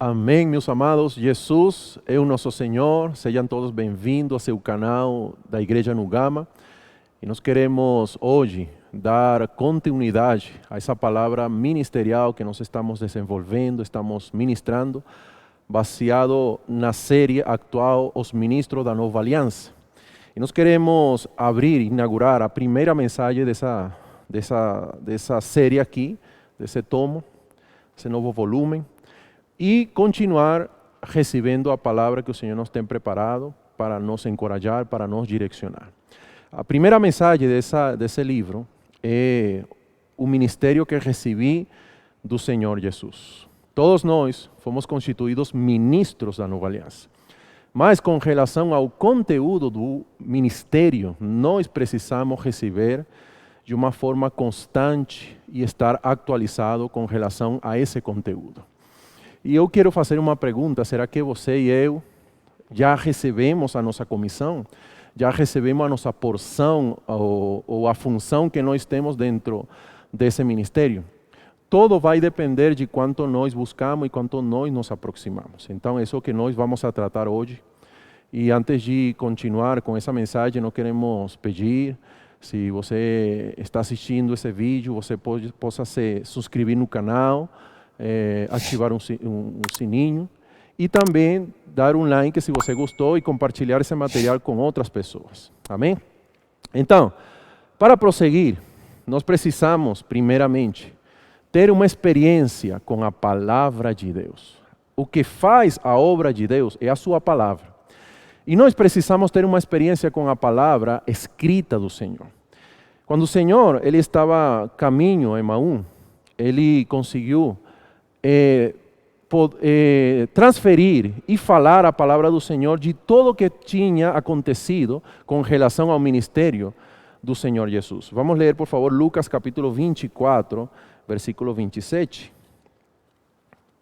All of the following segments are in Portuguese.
Amém, meus amados. Jesus é o nosso Senhor. Sejam todos bem-vindos ao seu canal da Igreja no Gama. E nós queremos hoje dar continuidade a essa palavra ministerial que nós estamos desenvolvendo, estamos ministrando, baseado na série atual Os Ministros da Nova Aliança. E nós queremos inaugurar a primeira mensagem dessa série aqui, desse tomo, esse novo volume, e continuar recebendo a palavra que o Senhor nos tem preparado para nos encorajar, para nos direcionar. A primeira mensagem desse livro é o ministério que recebi do Senhor Jesus. Todos nós fomos constituídos ministros da Nova Aliança. Mas com relação ao conteúdo do ministério, nós precisamos receber de uma forma constante e estar atualizado com relação a esse conteúdo. E eu quero fazer uma pergunta: será que você e eu já recebemos a nossa comissão? Já recebemos a nossa porção ou a função que nós temos dentro desse ministério? Tudo vai depender de quanto nós buscamos e quanto nós nos aproximamos. Então, é isso que nós vamos a tratar hoje. E antes de continuar com essa mensagem, nós queremos pedir, se você está assistindo esse vídeo, você possa se inscrever no canal, ativar um sininho e também dar um like se você gostou e compartilhar esse material com outras pessoas. Amém? Então, para prosseguir, nós precisamos, primeiramente, ter uma experiência com a palavra de Deus. O que faz a obra de Deus é a sua palavra. E nós precisamos ter uma experiência com a palavra escrita do Senhor. Quando o Senhor ele estava caminho em Emaús, ele conseguiu transferir e falar a palavra do Senhor de tudo o que tinha acontecido com relação ao ministério do Senhor Jesus. Vamos ler, por favor, Lucas capítulo 24, versículo 27.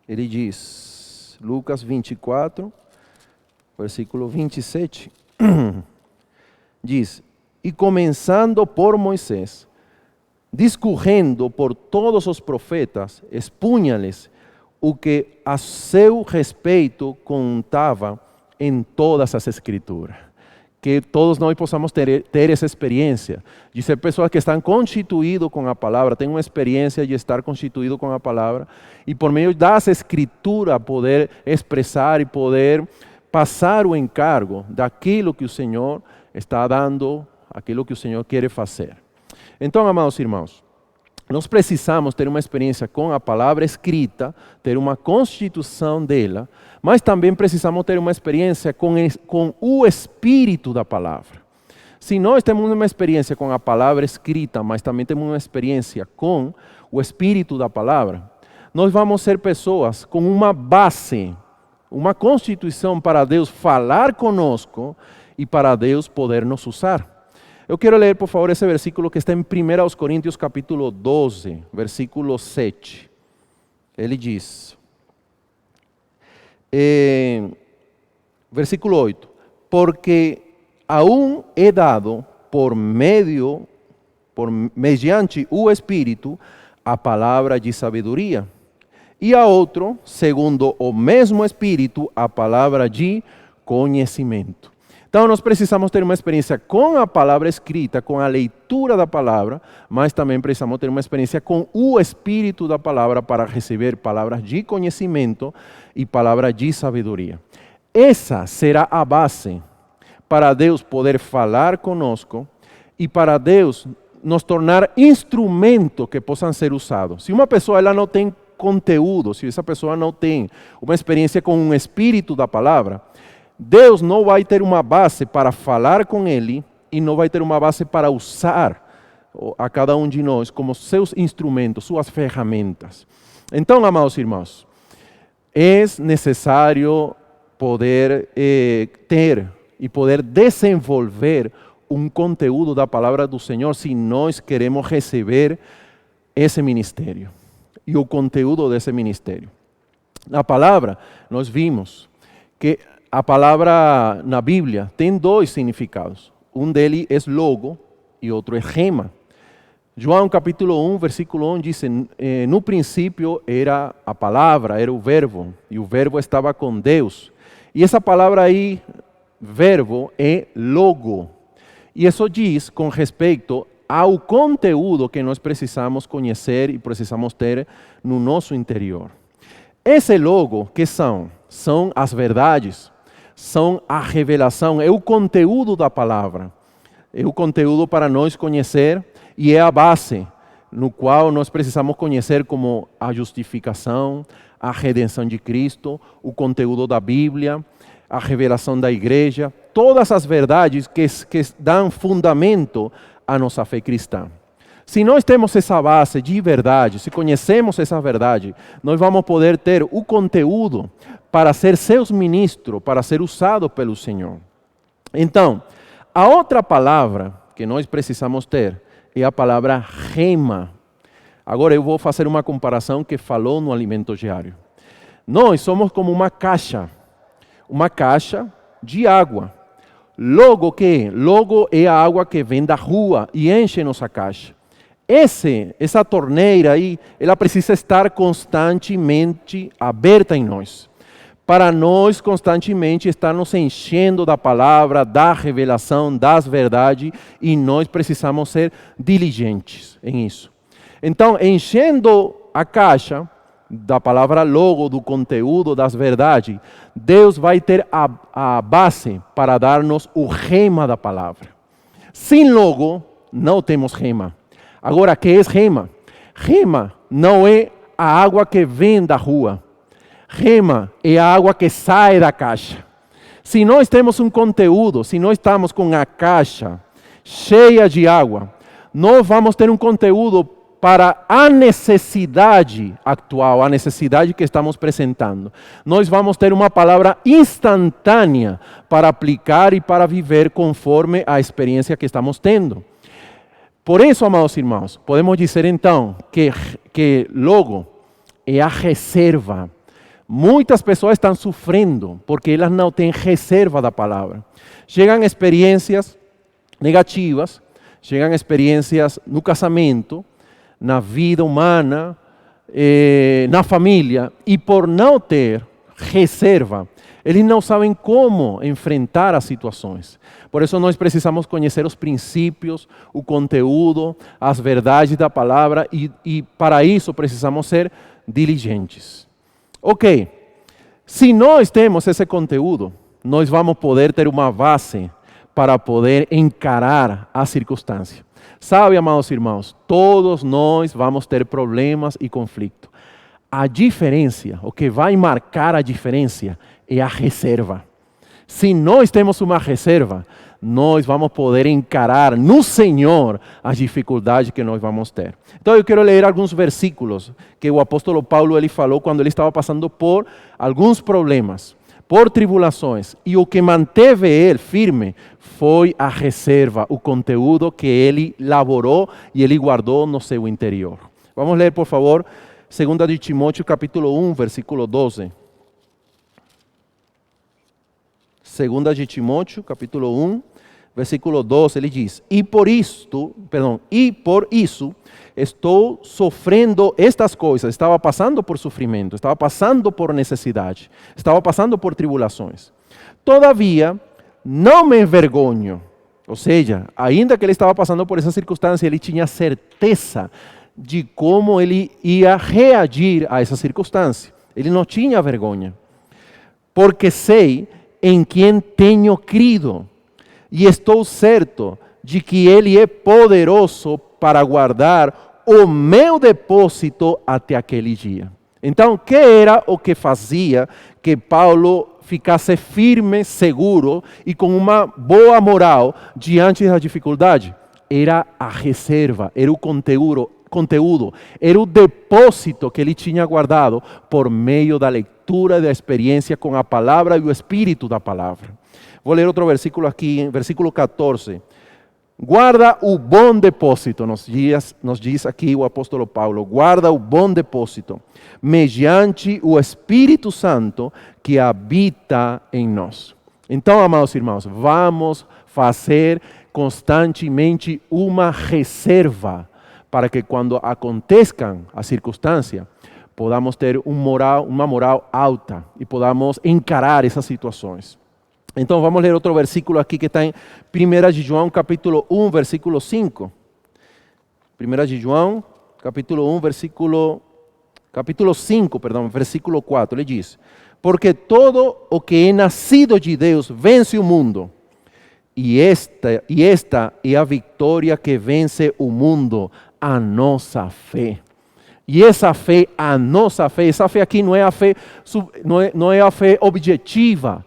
Ele diz, Lucas 24, versículo 27, diz: E começando por Moisés, discorrendo por todos os profetas, expunha-lhes o que a seu respeito contava em todas as escrituras. Que todos nós possamos ter essa experiência de ser pessoas que estão constituídas com a palavra, têm uma experiência de estar constituído com a palavra e por meio das escrituras poder expressar e poder passar o encargo daquilo que o Senhor está dando, aquilo que o Senhor quer fazer. Então, amados irmãos, nós precisamos ter uma experiência com a palavra escrita, ter uma constituição dela, mas também precisamos ter uma experiência com o espírito da palavra. Se nós temos uma experiência com a palavra escrita, mas também temos uma experiência com o espírito da palavra, nós vamos ser pessoas com uma base, uma constituição para Deus falar conosco e para Deus poder nos usar. Eu quero ler, por favor, esse versículo que está em 1 Coríntios capítulo 12, versículo 7. Ele diz, versículo 8, porque aún é dado mediante o Espírito, a palavra de sabedoria, e a outro, segundo o mesmo Espírito, a palavra de conhecimento. Então, nós precisamos ter uma experiência com a palavra escrita, com a leitura da palavra, mas também precisamos ter uma experiência com o Espírito da palavra para receber palavras de conhecimento e palavras de sabedoria. Essa será a base para Deus poder falar conosco e para Deus nos tornar instrumentos que possam ser usados. Se uma pessoa ela não tem conteúdo, se essa pessoa não tem uma experiência com o Espírito da palavra, Deus não vai ter uma base para falar com ele e não vai ter uma base para usar a cada um de nós como seus instrumentos, suas ferramentas. Então, amados irmãos, é necessário poder ter e poder desenvolver um conteúdo da palavra do Senhor se nós queremos receber esse ministério e o conteúdo desse ministério. Na palavra, nós vimos que a palavra na Bíblia tem dois significados. Um deles é logo e outro é rema. João capítulo 1, versículo 1 diz, no princípio era a palavra, era o verbo, e o verbo estava com Deus. E essa palavra aí, verbo, é logo. E isso diz com respeito ao conteúdo que nós precisamos conhecer e precisamos ter no nosso interior. Esse logo, que são? São as verdades, são a revelação, é o conteúdo da palavra. É o conteúdo para nós conhecer e é a base no qual nós precisamos conhecer como a justificação, a redenção de Cristo, o conteúdo da Bíblia, a revelação da igreja, todas as verdades que dão fundamento à nossa fé cristã. Se nós temos essa base de verdade, se conhecemos essa verdade, nós vamos poder ter o conteúdo para ser seus ministros, para ser usado pelo Senhor. Então, a outra palavra que nós precisamos ter é a palavra rema. Agora eu vou fazer uma comparação que falou no alimento diário. Nós somos como uma caixa de água. Logo que? Logo é a água que vem da rua e enche nossa caixa. Essa torneira aí, ela precisa estar constantemente aberta em nós. Para nós constantemente estar nos enchendo da palavra, da revelação, das verdades, e nós precisamos ser diligentes em isso. Então, enchendo a caixa da palavra logo, do conteúdo, das verdades, Deus vai ter a base para dar-nos o rema da palavra. Sem logo, não temos rema. Agora, o que é rema? Rema não é a água que vem da rua. Rema é a água que sai da caixa. Se nós temos um conteúdo, se nós estamos com a caixa cheia de água, nós vamos ter um conteúdo para a necessidade atual, a necessidade que estamos apresentando. Nós vamos ter uma palavra instantânea para aplicar e para viver conforme a experiência que estamos tendo. Por isso, amados irmãos, podemos dizer então que logo é a reserva. Muitas pessoas estão sofrendo porque elas não têm reserva da palavra. Chegam experiências negativas, chegam experiências no casamento, na vida humana, na família, e por não ter reserva, eles não sabem como enfrentar as situações. Por isso nós precisamos conhecer os princípios, o conteúdo, as verdades da palavra, e para isso precisamos ser diligentes. Ok, se nós temos esse conteúdo, nós vamos poder ter uma base para poder encarar a circunstância. Sabe, amados irmãos, todos nós vamos ter problemas e conflitos. A diferença, o que vai marcar a diferença é a reserva. Se nós temos uma reserva, nós vamos poder encarar no Senhor as dificuldades que nós vamos ter. Então eu quero ler alguns versículos que o apóstolo Paulo ele falou quando ele estava passando por alguns problemas, por tribulações, e o que manteve ele firme foi a reserva, o conteúdo que ele elaborou e ele guardou no seu interior. Vamos ler, por favor, 2 de Timóteo capítulo 1, versículo 12. 2 de Timóteo, capítulo 1, versículo 12, ele diz: E por isso estou sofrendo estas coisas. Estava passando por sofrimento, estava passando por necessidade, estava passando por tribulações. Todavia, não me envergonho. Ou seja, ainda que ele estava passando por essa circunstância, ele tinha certeza de como ele ia reagir a essa circunstância. Ele não tinha vergonha. Porque sei em quem tenho crido, e estou certo de que Ele é poderoso para guardar o meu depósito até aquele dia. Então, o que era o que fazia que Paulo ficasse firme, seguro e com uma boa moral diante da dificuldade? Era a reserva, era o conteúdo, era o depósito que ele tinha guardado por meio da leitura, da experiência com a palavra e o espírito da palavra. Vou ler outro versículo aqui, versículo 14. Guarda o bom depósito, nos diz aqui o apóstolo Paulo, guarda o bom depósito, mediante o Espírito Santo que habita em nós. Então, amados irmãos, vamos fazer constantemente uma reserva para que quando aconteçam as circunstâncias, podamos ter uma moral alta e podamos encarar essas situações. Então vamos ler outro versículo aqui que está em 1 de João, capítulo 1, versículo 5. 1 de João, capítulo 1, capítulo 5, versículo 4, ele diz: porque todo o que é nascido de Deus vence o mundo, e esta é a vitória que vence o mundo, a nossa fé. E essa fé, a nossa fé, essa fé aqui não é a fé objetiva,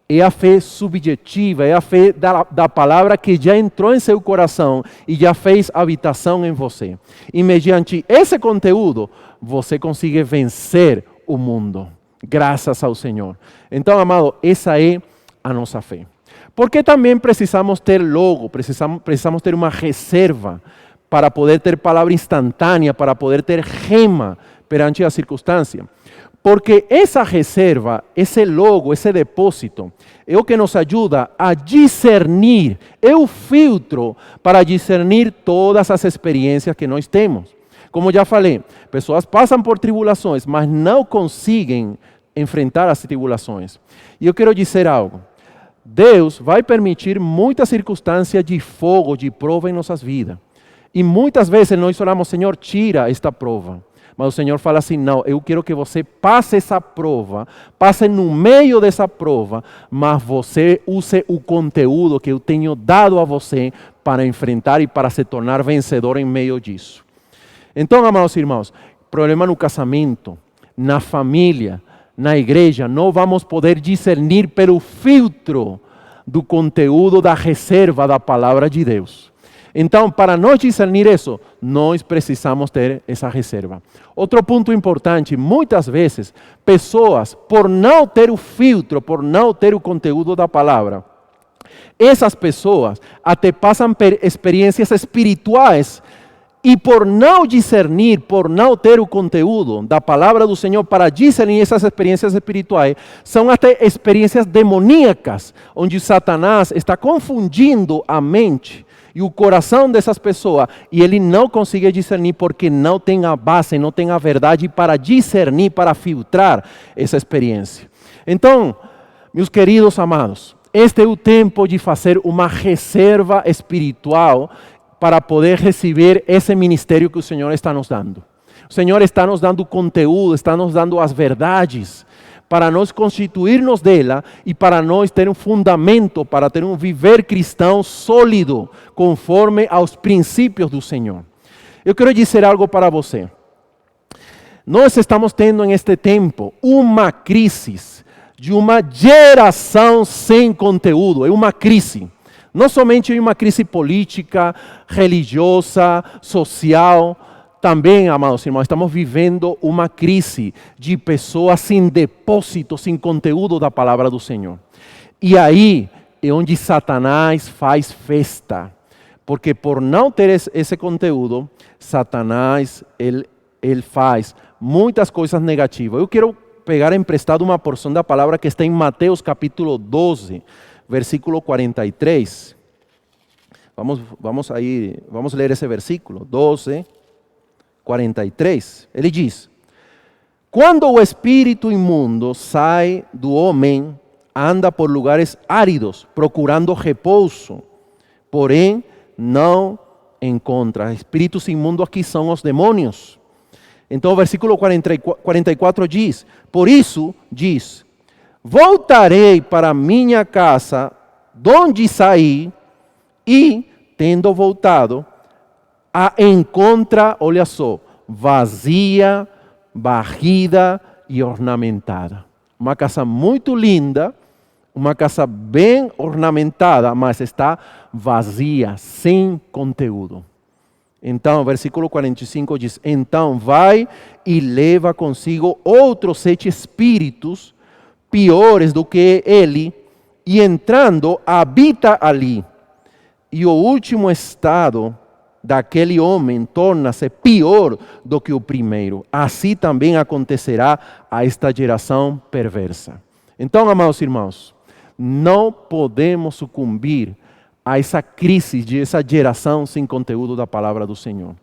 é a fé subjetiva, é a fé da palavra que já entrou em seu coração e já fez habitação em você. E mediante esse conteúdo, você consegue vencer o mundo, graças ao Senhor. Então, amado, essa é a nossa fé. Porque também precisamos ter logo, precisamos ter uma reserva para poder ter palavra instantânea, para poder ter rema perante a circunstância. Porque essa reserva, esse logo, esse depósito, é o que nos ajuda a discernir, é o filtro para discernir todas as experiências que nós temos. Como já falei, pessoas passam por tribulações, mas não conseguem enfrentar as tribulações. E eu quero dizer algo. Deus vai permitir muitas circunstâncias de fogo, de prova em nossas vidas. E muitas vezes nós oramos: Senhor, tira esta prova. Mas o Senhor fala assim: não, eu quero que você passe essa prova, passe no meio dessa prova, mas você use o conteúdo que eu tenho dado a você para enfrentar e para se tornar vencedor em meio disso. Então, amados irmãos, problema no casamento, na família, na igreja, não vamos poder discernir pelo filtro do conteúdo da reserva da palavra de Deus. Então, para nós discernir isso, nós precisamos ter essa reserva. Outro ponto importante: muitas vezes, pessoas, por não ter o filtro, por não ter o conteúdo da palavra, essas pessoas até passam por experiências espirituais e por não discernir, por não ter o conteúdo da palavra do Senhor para discernir essas experiências espirituais, são até experiências demoníacas, onde Satanás está confundindo a mente e o coração dessas pessoas, e ele não consegue discernir porque não tem a base, não tem a verdade para discernir, para filtrar essa experiência. Então, meus queridos amados, este é o tempo de fazer uma reserva espiritual para poder receber esse ministério que o Senhor está nos dando. O Senhor está nos dando conteúdo, está nos dando as verdades, para nós constituir-nos dela e para nós ter um fundamento, para ter um viver cristão sólido, conforme aos princípios do Senhor. Eu quero dizer algo para você. Nós estamos tendo neste tempo uma crise de uma geração sem conteúdo, é uma crise. Não somente uma crise política, religiosa, social. Também, amados irmãos, estamos vivendo uma crise de pessoas sem depósito, sem conteúdo da palavra do Senhor. E aí é onde Satanás faz festa. Porque por não ter esse conteúdo, Satanás ele faz muitas coisas negativas. Eu quero pegar emprestado uma porção da palavra que está em Mateus capítulo 12, versículo 43. Vamos ler esse versículo, 12, 43. Ele diz: quando o espírito imundo sai do homem, anda por lugares áridos, procurando repouso, porém não encontra. Espíritos imundos aqui são os demônios. Então o versículo 44 diz: por isso diz, voltarei para minha casa, donde saí, e, tendo voltado, a encontra, olha só, vazia, varrida e ornamentada. Uma casa muito linda, uma casa bem ornamentada, mas está vazia, sem conteúdo. Então, versículo 45 diz: então vai e leva consigo outros 7 espíritos piores do que ele, e entrando habita ali. E o último estado daquele homem torna-se pior do que o primeiro. Assim também acontecerá a esta geração perversa. Então, amados irmãos, não podemos sucumbir a essa crise de essa geração sem conteúdo da palavra do Senhor.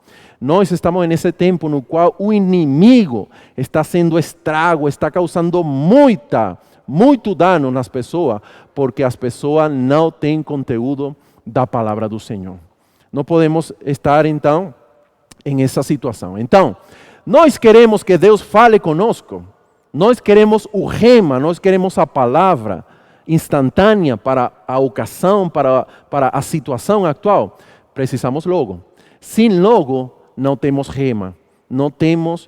Nós estamos nesse tempo no qual o inimigo está sendo estrago, está causando muito dano nas pessoas, porque as pessoas não têm conteúdo da palavra do Senhor. Não podemos estar, então, em essa situação. Então, nós queremos que Deus fale conosco, nós queremos o rema, nós queremos a palavra instantânea para a ocasião, para a situação atual. Precisamos logo. Sem logo, não temos rema, não temos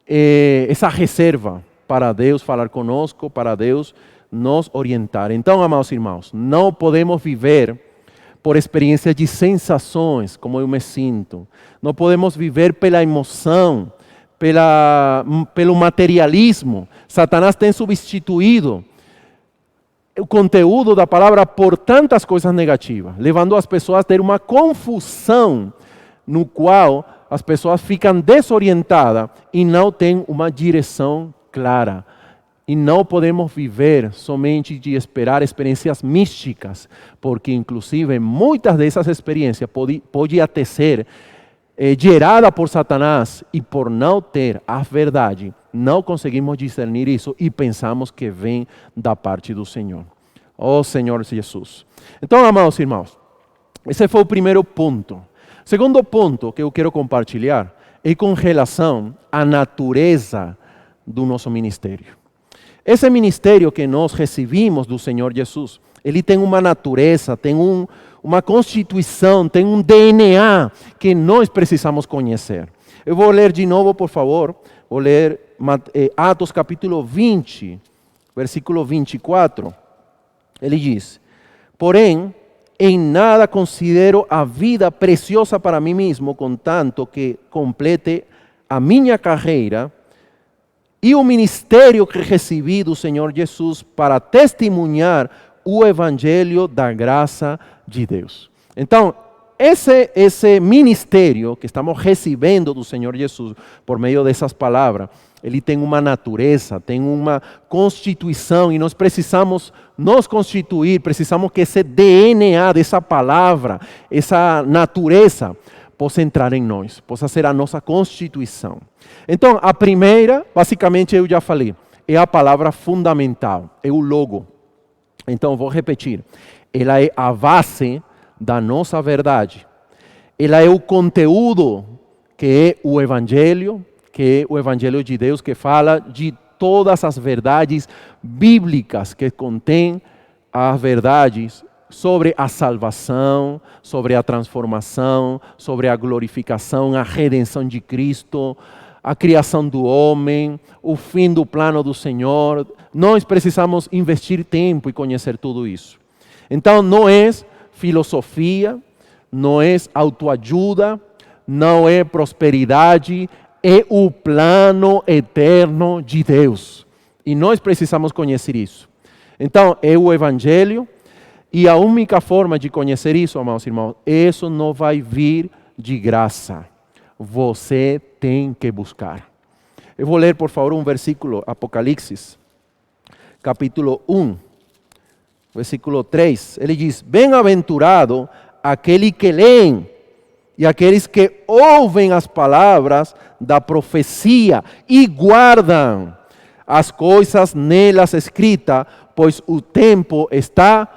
essa reserva para Deus falar conosco, para Deus nos orientar. Então, amados irmãos, não podemos viver por experiências de sensações, como eu me sinto. Não podemos viver pela emoção, pelo materialismo. Satanás tem substituído o conteúdo da palavra por tantas coisas negativas, levando as pessoas a ter uma confusão no qual as pessoas ficam desorientadas e não têm uma direção clara. E não podemos viver somente de esperar experiências místicas, porque inclusive muitas dessas experiências podem até ser geradas por Satanás e por não ter a verdade, não conseguimos discernir isso e pensamos que vem da parte do Senhor. Oh Senhor Jesus. Então, amados irmãos, esse foi o primeiro ponto. O segundo ponto que eu quero compartilhar é com relação à natureza do nosso ministério. Esse ministério que nós recebimos do Senhor Jesus, ele tem uma natureza, tem uma constituição, tem um DNA que nós precisamos conhecer. Eu vou ler de novo, por favor, vou ler Atos capítulo 20, versículo 24. Ele diz: porém, em nada considero a vida preciosa para mim mesmo, contanto que complete a minha carreira e o ministério que recebi do Senhor Jesus para testemunhar o evangelho da graça de Deus. Então, esse ministério que estamos recebendo do Senhor Jesus por meio dessas palavras, ele tem uma natureza, tem uma constituição e nós precisamos nos constituir, precisamos que esse DNA dessa palavra, essa natureza, possa entrar em nós, possa ser a nossa constituição. Então, a primeira, basicamente eu já falei, é a palavra fundamental, é o logo. Então, vou repetir, ela é a base da nossa verdade. Ela é o conteúdo que é o Evangelho de Deus, que fala de todas as verdades bíblicas, que contém as verdades sobre a salvação, sobre a transformação, sobre a glorificação, a redenção de Cristo, a criação do homem, o fim do plano do Senhor. Nós precisamos investir tempo e conhecer tudo isso. Então, não é filosofia, não é autoajuda, não é prosperidade, é o plano eterno de Deus. E nós precisamos conhecer isso. Então, é o Evangelho. E a única forma de conhecer isso, amados irmãos, isso não vai vir de graça. Você tem que buscar. Eu vou ler, por favor, um versículo, Apocalipse, capítulo 1, versículo 3. Ele diz: bem-aventurado aquele que leem e aqueles que ouvem as palavras da profecia e guardam as coisas nelas escritas, pois o tempo está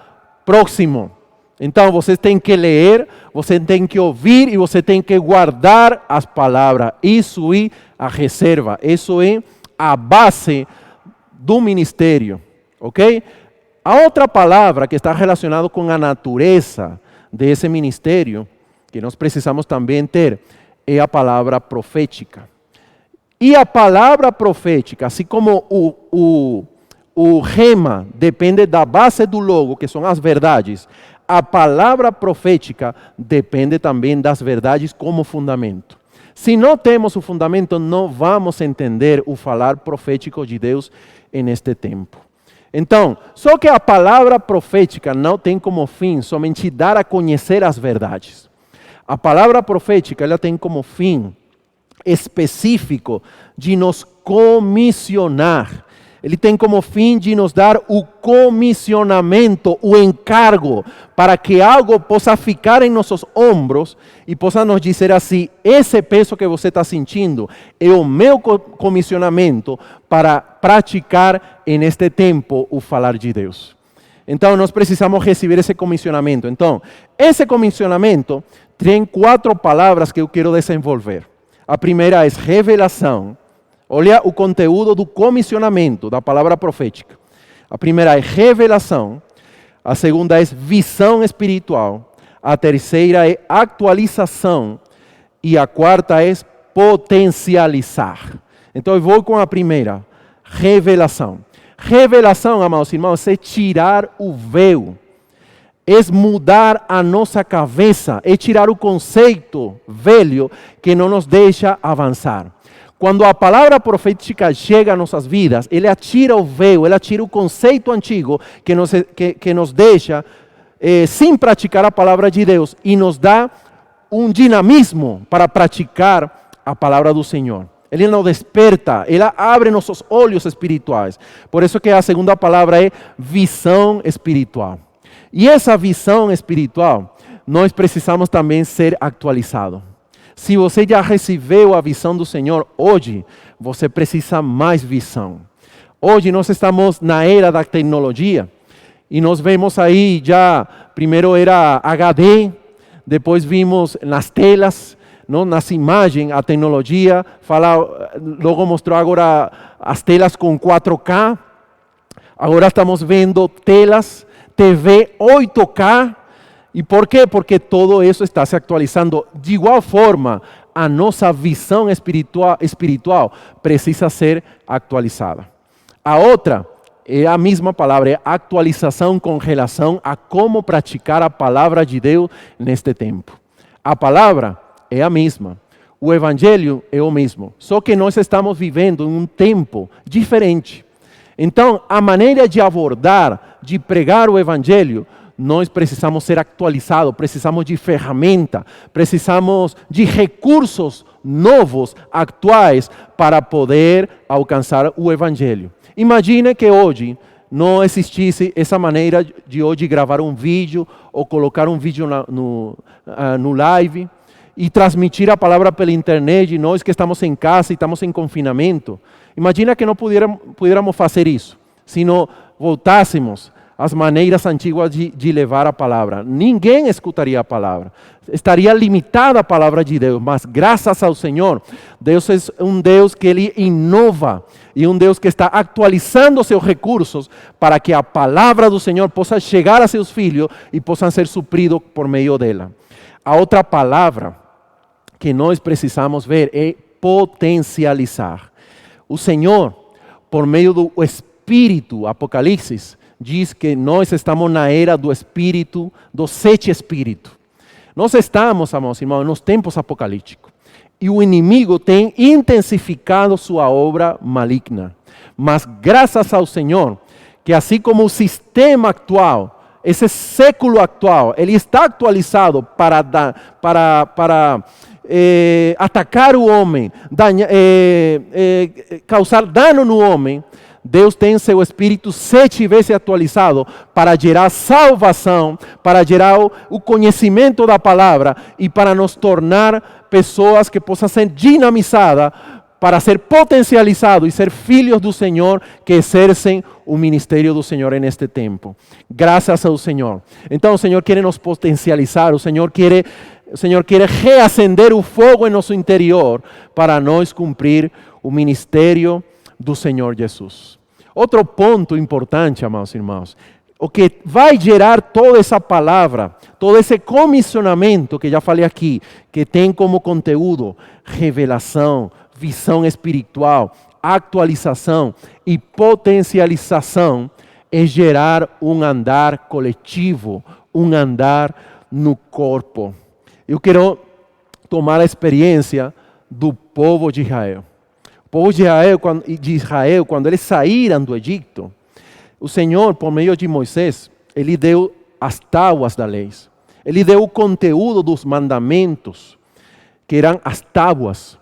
próximo. Então você tem que ler, você tem que ouvir e você tem que guardar as palavras. Isso é a reserva, isso é a base do ministério, ok? A outra palavra que está relacionada com a natureza desse ministério, que nós precisamos também ter, é a palavra profética. E a palavra profética, assim como o rema depende da base do logo, que são as verdades, a palavra profética depende também das verdades como fundamento. Se não temos o fundamento, não vamos entender o falar profético de Deus neste tempo. Então, só que a palavra profética não tem como fim somente dar a conhecer as verdades. A palavra profética ela tem como fim específico de nos comissionar. Ele tem como fim de nos dar o comissionamento, o encargo, para que algo possa ficar em nossos ombros e possa nos dizer assim: esse peso que você está sentindo é o meu comissionamento para praticar neste tempo o falar de Deus. Então, nós precisamos receber esse comissionamento. Então, esse comissionamento tem 4 palavras que eu quero desenvolver. A primeira é revelação. Olha o conteúdo do comissionamento, da palavra profética. A primeira é revelação. A segunda é visão espiritual. A terceira é atualização. E a quarta é potencializar. Então, eu vou com a primeira, revelação. Revelação, amados irmãos, é tirar o véu, é mudar a nossa cabeça, é tirar o conceito velho que não nos deixa avançar. Quando a palavra profética chega às nossas vidas, ela tira o véu, ela tira o conceito antigo que nos deixa sem praticar a palavra de Deus e nos dá um dinamismo para praticar a palavra do Senhor. Ele nos desperta, ela abre nossos olhos espirituais. Por isso que a segunda palavra é visão espiritual. E essa visão espiritual, nós precisamos também ser atualizados. Se você já recebeu a visão do Senhor, hoje você precisa mais visão. Hoje nós estamos na era da tecnologia e nós vemos aí já, primeiro era HD, depois vimos nas telas, não, nas imagens, a tecnologia, logo mostrou agora as telas com 4K, agora estamos vendo telas, TV 8K, e por quê? Porque todo isso está se atualizando. De igual forma, a nossa visão espiritual precisa ser atualizada. A outra é a mesma palavra, é atualização com relação a como praticar a palavra de Deus neste tempo. A palavra é a mesma, o evangelho é o mesmo, só que nós estamos vivendo em um tempo diferente. Então, a maneira de abordar, de pregar o evangelho, nós precisamos ser atualizados, precisamos de ferramenta, precisamos de recursos novos, atuais, para poder alcançar o evangelho. Imagine que hoje não existisse essa maneira de hoje gravar um vídeo ou colocar um vídeo no live e transmitir a palavra pela internet, e nós que estamos em casa e estamos em confinamento. Imagina que não pudiéramos fazer isso, se não voltássemos às maneiras antigas de levar a palavra. Ninguém escutaria a palavra, estaria limitada a palavra de Deus, mas graças ao Senhor, Deus é um Deus que Ele inova, e um Deus que está atualizando seus recursos para que a palavra do Senhor possa chegar a seus filhos e possam ser supridos por meio dela. A outra palavra que nós precisamos ver é potencializar. O Senhor, por meio do Espírito, Apocalipse, diz que nós estamos na era do Espírito, dos 7 Espíritos. Nós estamos, amados irmãos, nos tempos apocalípticos. E o inimigo tem intensificado sua obra maligna. Mas graças ao Senhor, que assim como o sistema atual, esse século atual, ele está atualizado para atacar o homem, causar dano no homem. Deus tem seu Espírito 7 vezes atualizado para gerar salvação, para gerar o conhecimento da palavra e para nos tornar pessoas que possam ser dinamizadas para ser potencializados e ser filhos do Senhor que exercem o ministério do Senhor neste tempo. Graças ao Senhor. Então o Senhor quer nos potencializar, o Senhor quer reacender o fogo em nosso interior para nós cumprir o ministério do Senhor Jesus. Outro ponto importante, amados irmãos, o que vai gerar toda essa palavra, todo esse comissionamento que já falei aqui, que tem como conteúdo revelação, visão espiritual, atualização e potencialização, é gerar um andar coletivo, um andar no corpo. Eu quero tomar a experiência do povo de Israel. O povo de Israel, quando eles saíram do Egito, o Senhor, por meio de Moisés, Ele deu as tábuas da lei. Ele deu o conteúdo dos mandamentos, que eram as tábuas.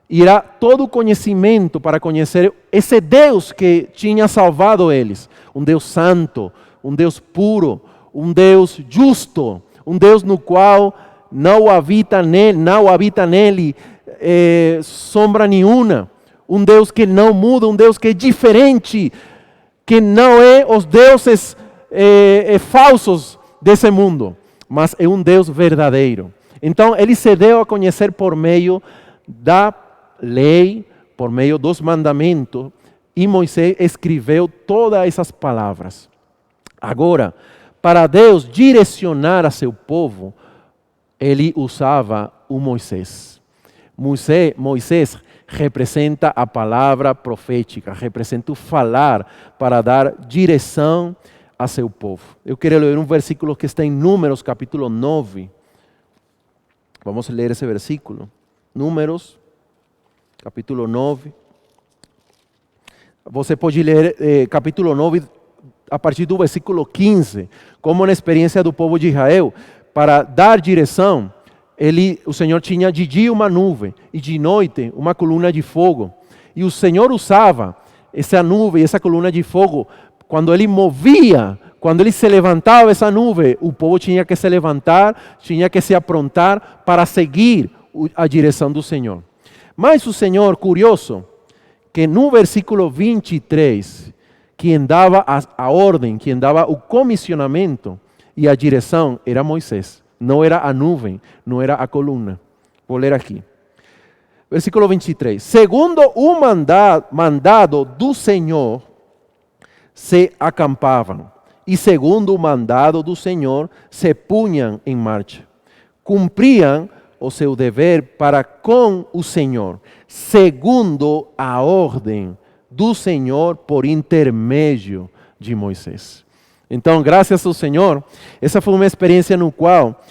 E era todo o conhecimento para conhecer esse Deus que tinha salvado eles. Um Deus santo, um Deus puro, um Deus justo, um Deus no qual não habita nele sombra nenhuma. Um Deus que não muda, um Deus que é diferente, que não é os deuses falsos desse mundo, mas é um Deus verdadeiro. Então ele se deu a conhecer por meio da lei, por meio dos mandamentos, e Moisés escreveu todas essas palavras. Agora, para Deus direcionar a seu povo, ele usava o Moisés. Moisés representa a palavra profética, representa o falar para dar direção a seu povo. Eu quero ler um versículo que está em Números, capítulo 9. Vamos ler esse versículo. Números, capítulo 9. Você pode ler capítulo 9 a partir do versículo 15, como na experiência do povo de Israel, para dar direção. O Senhor tinha de dia uma nuvem e de noite uma coluna de fogo. E o Senhor usava essa nuvem, essa coluna de fogo, quando ele movia, quando ele se levantava essa nuvem, o povo tinha que se levantar, tinha que se aprontar para seguir a direção do Senhor. Mas o Senhor, curioso, que no versículo 23, quem dava a ordem, quem dava o comissionamento e a direção era Moisés. Não era a nuvem, não era a coluna. Vou ler aqui. Versículo 23. Segundo o mandado do Senhor, se acampavam. E segundo o mandado do Senhor, se punham em marcha. Cumpriam o seu dever para com o Senhor, segundo a ordem do Senhor por intermédio de Moisés. Então, graças ao Senhor, essa foi uma experiência no qual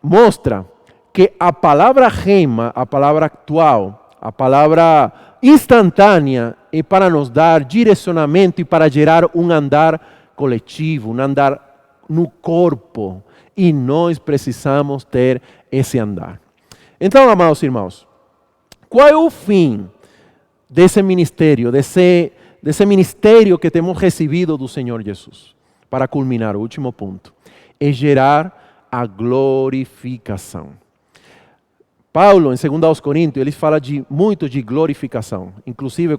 mostra que a palavra rema, a palavra atual, a palavra instantânea é para nos dar direcionamento e para gerar um andar coletivo, um andar no corpo. E nós precisamos ter esse andar. Então, amados irmãos, qual é o fim desse ministério, desse ministério que temos recebido do Senhor Jesus? Para culminar, o último ponto, é gerar a glorificação. Paulo, em 2 Coríntios, ele fala muito de glorificação. Inclusive,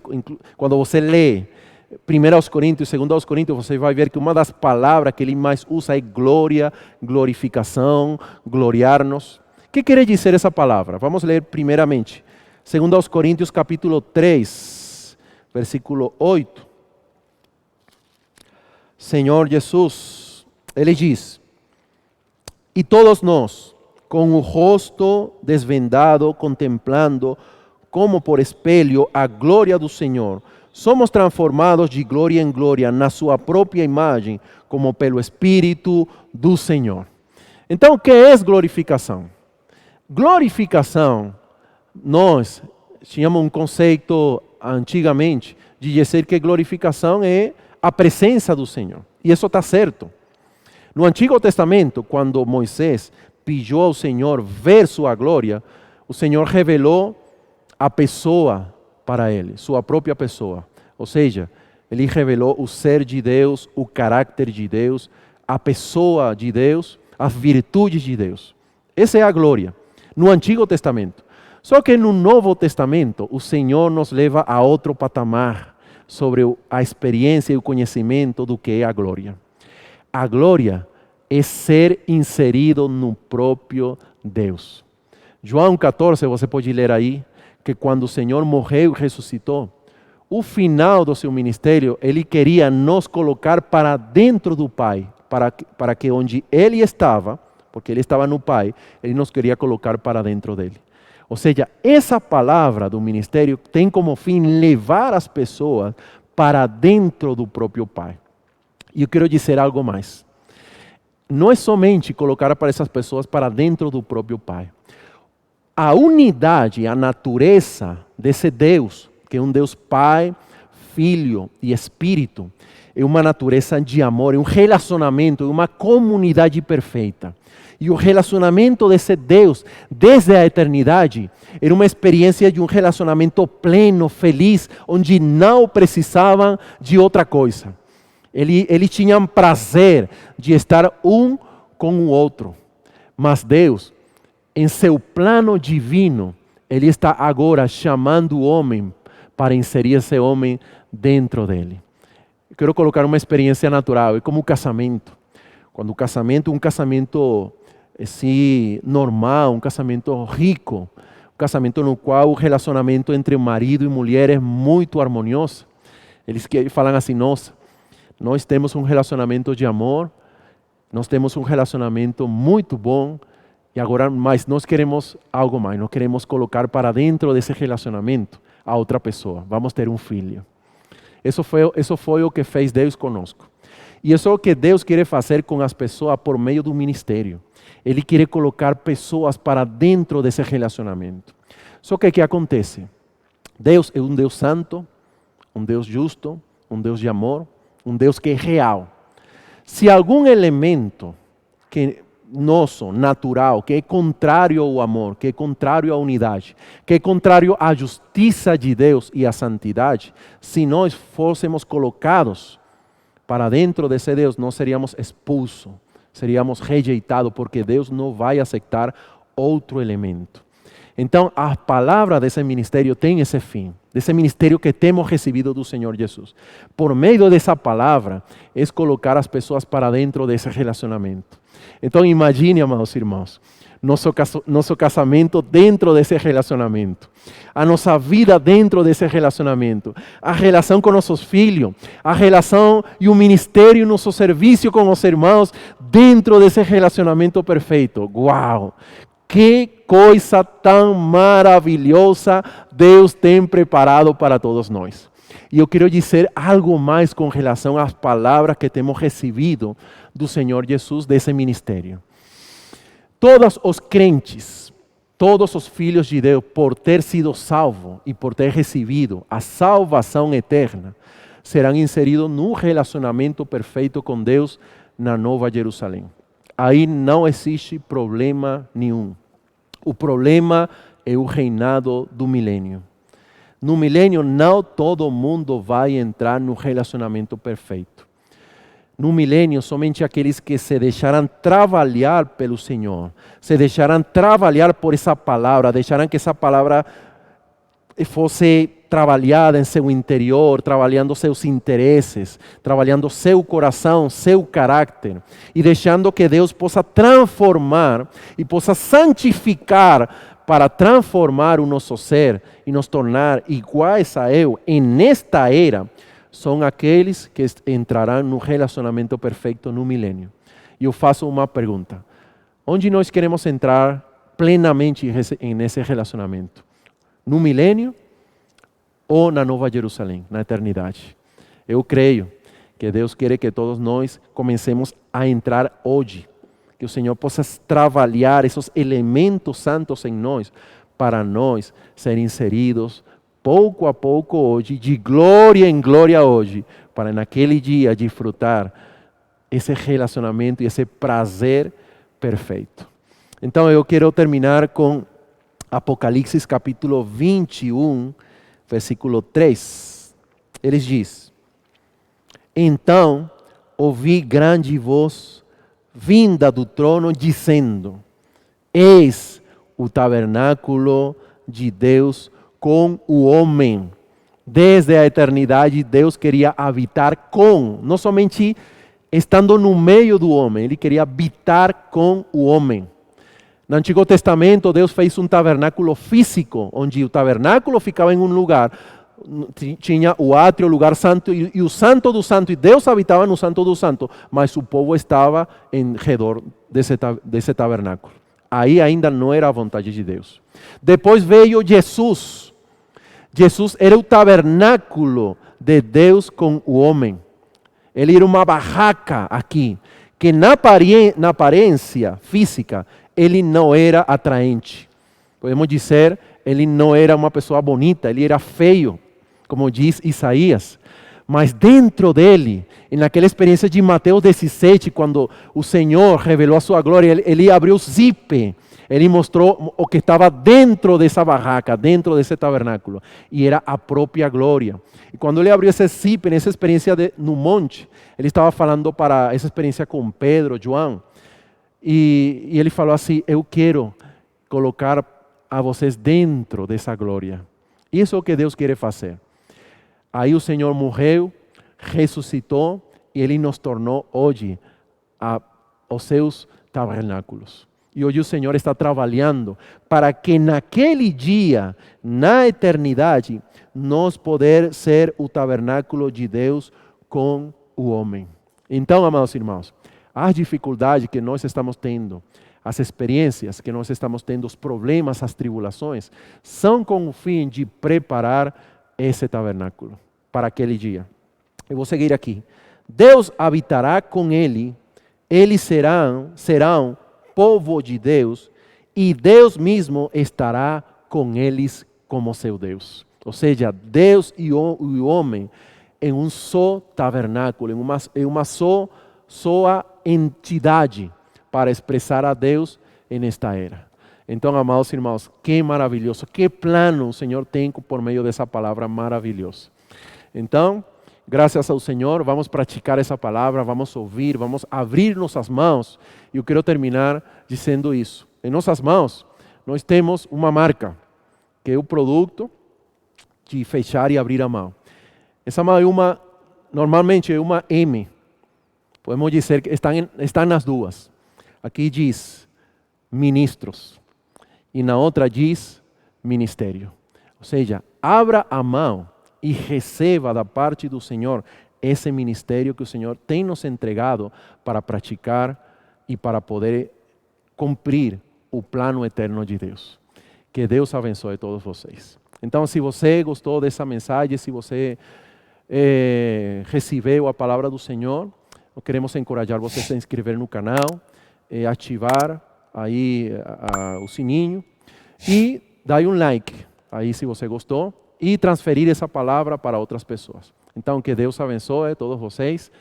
quando você lê 1 Coríntios, 2 Coríntios, você vai ver que uma das palavras que ele mais usa é glória, glorificação, gloriar-nos. O que quer dizer essa palavra? Vamos ler primeiramente. 2 Coríntios, capítulo 3, versículo 8. Senhor Jesus, ele diz: e todos nós, com o rosto desvendado, contemplando como por espelho a glória do Senhor, somos transformados de glória em glória na sua própria imagem, como pelo Espírito do Senhor. Então, o que é glorificação? Glorificação, nós tínhamos um conceito antigamente de dizer que glorificação é a presença do Senhor. E isso está certo. No Antigo Testamento, quando Moisés pediu ao Senhor ver sua glória, o Senhor revelou a pessoa para ele, sua própria pessoa. Ou seja, ele revelou o ser de Deus, o caráter de Deus, a pessoa de Deus, as virtudes de Deus. Essa é a glória, no Antigo Testamento. Só que no Novo Testamento, o Senhor nos leva a outro patamar sobre a experiência e o conhecimento do que é a glória. A glória é ser inserido no próprio Deus. João 14, você pode ler aí, que quando o Senhor morreu e ressuscitou, o final do seu ministério, ele queria nos colocar para dentro do Pai, para que onde ele estava, porque ele estava no Pai, ele nos queria colocar para dentro dele. Ou seja, essa palavra do ministério tem como fim levar as pessoas para dentro do próprio Pai. E eu quero dizer algo mais. Não é somente colocar para essas pessoas para dentro do próprio Pai. A unidade, a natureza desse Deus, que é um Deus Pai, Filho e Espírito, é uma natureza de amor, é um relacionamento, é uma comunidade perfeita. E o relacionamento desse Deus, desde a eternidade, era uma experiência de um relacionamento pleno, feliz, onde não precisavam de outra coisa. Eles tinham prazer de estar um com o outro. Mas Deus, em seu plano divino, Ele está agora chamando o homem para inserir esse homem dentro dele. Eu quero colocar uma experiência natural, é como o casamento. Quando um casamento assim, normal, um casamento rico, um casamento no qual o relacionamento entre marido e mulher é muito harmonioso. Eles falam assim, nós temos um relacionamento de amor, nós temos um relacionamento muito bom, e agora, mas nós queremos algo mais, nós queremos colocar para dentro desse relacionamento a outra pessoa, vamos ter um filho. Isso foi o que fez Deus conosco. E isso é o que Deus quer fazer com as pessoas por meio do ministério. Ele quer colocar pessoas para dentro desse relacionamento. Só que o que acontece? Deus é um Deus santo, um Deus justo, um Deus de amor, um Deus que é real. Se algum elemento que nosso, natural, que é contrário ao amor, que é contrário à unidade, que é contrário à justiça de Deus e à santidade, se nós fôssemos colocados para dentro desse Deus, nós seríamos expulsos, seríamos rejeitados, porque Deus não vai aceitar outro elemento. Então, a palavra desse ministério tem esse fim, desse ministério que temos recebido do Senhor Jesus. Por meio dessa palavra, é colocar as pessoas para dentro desse relacionamento. Então, imagine, amados irmãos, nosso casamento dentro desse relacionamento, a nossa vida dentro desse relacionamento, a relação com nossos filhos, a relação e o ministério, nosso serviço com os irmãos dentro desse relacionamento perfeito. Uau! Que coisa tão maravilhosa Deus tem preparado para todos nós. E eu quero dizer algo mais com relação às palavras que temos recebido do Senhor Jesus desse ministério. Todos os crentes, todos os filhos de Deus, por ter sido salvos e por ter recebido a salvação eterna, serão inseridos no relacionamento perfeito com Deus na Nova Jerusalém. Aí não existe problema nenhum. O problema é o reinado do milênio. No milênio, não todo mundo vai entrar no relacionamento perfeito. No milênio, somente aqueles que se deixarão trabalhar pelo Senhor, se deixarão trabalhar por essa palavra, deixarão que essa palavra fosse trabalhada em seu interior, trabalhando seus interesses, trabalhando seu coração, seu caráter, e deixando que Deus possa transformar e possa santificar para transformar o nosso ser e nos tornar iguais a Ele nesta era, são aqueles que entrarão no relacionamento perfeito no milênio. E eu faço uma pergunta: onde nós queremos entrar plenamente nesse relacionamento? No milênio ou na Nova Jerusalém, na eternidade? Eu creio que Deus quer que todos nós comecemos a entrar hoje, que o Senhor possa trabalhar esses elementos santos em nós, para nós ser inseridos pouco a pouco hoje, de glória em glória hoje, para naquele dia desfrutar esse relacionamento e esse prazer perfeito. Então eu quero terminar com Apocalipse capítulo 21, versículo 3. Ele diz: então ouvi grande voz vinda do trono dizendo: eis o tabernáculo de Deus com o homem. Desde a eternidade, Deus queria habitar com, não somente estando no meio do homem, Ele queria habitar com o homem. No Antigo Testamento, Deus fez um tabernáculo físico, onde o tabernáculo ficava em um lugar, tinha o átrio, o lugar santo e o santo do santo, e Deus habitava no santo do santo, mas o povo estava em redor desse tabernáculo. Aí ainda não era a vontade de Deus. Depois veio Jesus. Jesus era o tabernáculo de Deus com o homem. Ele era uma barraca aqui, que na aparência física, ele não era atraente. Podemos dizer, ele não era uma pessoa bonita, ele era feio, como diz Isaías. Mas dentro dele, naquela experiência de Mateus 17, quando o Senhor revelou a sua glória, ele abriu o zíper, ele mostrou o que estava dentro dessa barraca, dentro desse tabernáculo, e era a própria glória. E quando ele abriu esse zíper, nessa experiência no monte, ele estava falando para essa experiência com Pedro, João, e ele falou assim: eu quero colocar a vocês dentro dessa glória. Isso é o que Deus quer fazer. Aí o Senhor morreu, ressuscitou e Ele nos tornou hoje os seus tabernáculos. E hoje o Senhor está trabalhando para que naquele dia, na eternidade, nós poder ser o tabernáculo de Deus com o homem. Então, amados irmãos, as dificuldades que nós estamos tendo, as experiências que nós estamos tendo, os problemas, as tribulações, são com o fim de preparar esse tabernáculo para aquele dia. Eu vou seguir aqui. Deus habitará com ele, eles serão povo de Deus, e Deus mesmo estará com eles como seu Deus. Ou seja, Deus e o homem em um só tabernáculo, em uma só entidade para expressar a Deus nesta era. Então, amados irmãos, que maravilhoso, que plano o Senhor tem por meio dessa palavra maravilhosa. Então, graças ao Senhor, vamos praticar essa palavra, vamos ouvir, vamos abrir nossas mãos. E eu quero terminar dizendo isso. Em nossas mãos, nós temos uma marca, que é o produto de fechar e abrir a mão. Essa mão normalmente é uma M. Podemos dizer que estão nas duas. Aqui diz ministros e na outra diz ministério. Ou seja, abra a mão e receba da parte do Senhor esse ministério que o Senhor tem nos entregado para praticar e para poder cumprir o plano eterno de Deus. Que Deus abençoe todos vocês. Então, se você gostou dessa mensagem, se você recebeu a palavra do Senhor, nós queremos encorajar você a se inscrever no canal, ativar aí o sininho e dar um like aí se você gostou e transferir essa palavra para outras pessoas. Então, que Deus abençoe todos vocês.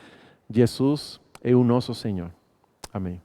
Jesus é o nosso Senhor. Amém.